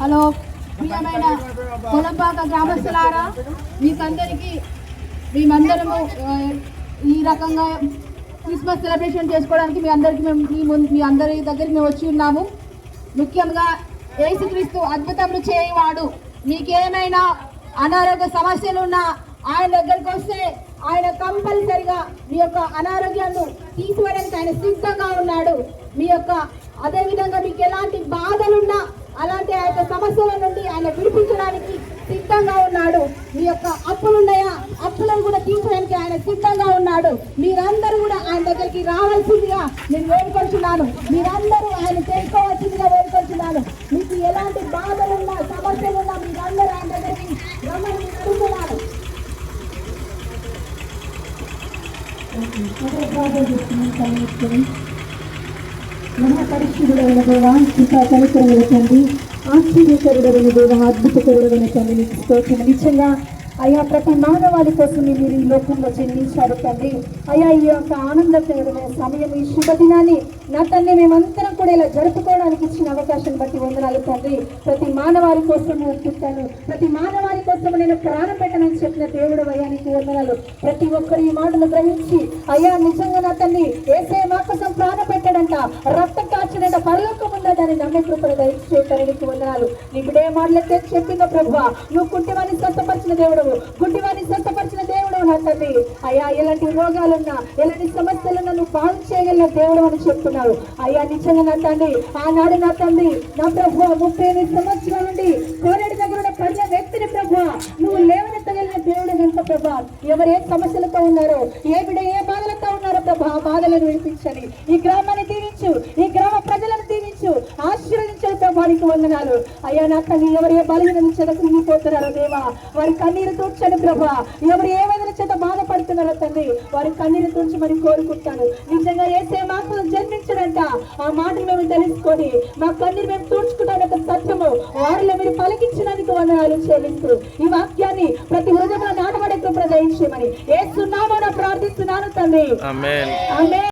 Hello ప్రియమైన కొలంపాక గ్రామస్తులారా, మీకందరికీ మేమందరము ఈ రకంగా క్రిస్మస్ సెలబ్రేషన్ చేసుకోవడానికి మీ అందరి దగ్గరికి మేము వచ్చి ఉన్నాము. ముఖ్యంగా యేసుక్రీస్తు అద్భుతములు చేయవాడు. మీకేమైనా అనారోగ్య సమస్యలు ఉన్నా ఆయన దగ్గరికి వస్తే ఆయన కంపల్సరిగా మీ యొక్క అనారోగ్యాన్ని తీసివేయడానికి ఆయన సిద్ధంగా ఉన్నాడు. మీ యొక్క అదేవిధంగా మీకు ఎలాంటి బాధలున్నా అలాంటి ఆ యొక్క సమస్యల నుండి ఆయన విడిపించడానికి సిద్ధంగా ఉన్నాడు. మీ యొక్క అప్పులున్నాయా, అప్పులను కూడా తీర్చడానికి ఆయన సిద్ధంగా ఉన్నాడు. మీరందరూ కూడా ఆయన దగ్గరికి రావాల్సిందిగా నేను వేడుకొంటున్నాను. మీరందరూ ఆయన తెలుసుకోవాల్సిందిగా వేడుకొంటున్నాను. మీకు ఎలాంటి బాధలున్నా సమస్యలున్నా మీరందరూ ఆయన దగ్గరికి రమ్మని అడుగుతున్నాను. మహాపరిశుద్ధుడైన దేవా, ఇంకా కనికరమైన తండ్రి, ఆశ్చర్యకరుడైన దేవా, అద్భుతకరుడైన తండ్రి, నీకు స్తోత్రం. నిజంగా అయ్యా ప్రతి మానవాళి కోసం మీరు ఈ లోకంలో జన్మించారు తండ్రి. అయ్యా ఈ యొక్క ఆనందకరమైన సమయం, ఈ శుభదినాన్ని నా తండ్రి మేమందరం కూడా ఇలా జరుపుకోవడానికి ఇచ్చిన అవకాశం బట్టి వందనాలు తండ్రి. ప్రతి మానవాళి కోసం పుట్టాను, ప్రతి మానవాళి కోసం నేను ప్రాణం పెట్టనని చెప్పిన దేవుడు అయ్యా నీకు వందనాలు. ప్రతి ఒక్కరు ఈ మాటలు గ్రహించి అయ్యా నిజంగా నా తండ్రి ఏసే మా కోసం ప్రాణం పెట్టాడంట, రక్తం కాచినంట, పరలోకం ఉందని నమ్మే కృపలు దయచేయటానికి నీకు వందనాలు. నీ బిడ్డ ఏ మాటలైతే చెప్పిందో ప్రభువా, నువ్వు కుంటివాణ్ణి స్వస్థపరిచిన దేవుడు, గుడ్డివాణ్ణి స్వస్థపరిచిన దేవుడు నా తండ్రి. అయ్యా ఎలాంటి రోగాలున్నా ఎలాంటి సమస్యలున్నా నువ్వు బాగు చేయగలిగిన దేవుడు అని చెప్తున్నావు. అయ్యా నిజంగా నా తండ్రి ఆనాడు నా తండ్రి నా ప్రభు 38 సంవత్సరాల నుండి కోనేటి దగ్గర ఉన్న ప్రజల వ్యక్తిని ప్రభు నువ్వు లేవనెత్తగలిగిన దేవుడు కనుక ప్రభా, ఎవరు ఏ సమస్యలతో ఉన్నారో, ఏ బిడ్డ ఏ బాధలతో ఉన్నారో ప్రభా, ఆ బాధలను విడిపించని ఈ గ్రామాన్ని దీవించు, ఈ గ్రామ ప్రజలను దీవించు, ఆశీర్వదించు ప్రభానికి వందనాలు. అయ్యా నా తల్లి ఎవరు ఏ బలహీన చేత కృంగిపోతున్నారో దేవా, వారి కన్నీరు తూర్చని ప్రభా, ఎవరు ఏ వేదన చేత బాధపడుతున్నారో తండ్రి వారి కన్నీరు తూర్చమని కోరుకుంటాను. నిజంగా ఏసే మాకు జన్మించడంట, ఆ మాటలు మేము తెలుసుకొని మా కన్నీరు మేము తూర్చుకుంటాం సత్యము వారిలో మీరు పలికించడానికి వందనాలు చెల్లిస్తూ ఈ వాక్యాన్ని ప్రతి హృదయంలో నాటబడే కృప దయచేయమని యేసు నామమున ప్రార్థిస్తున్నాను తండ్రి. ఆమేన్.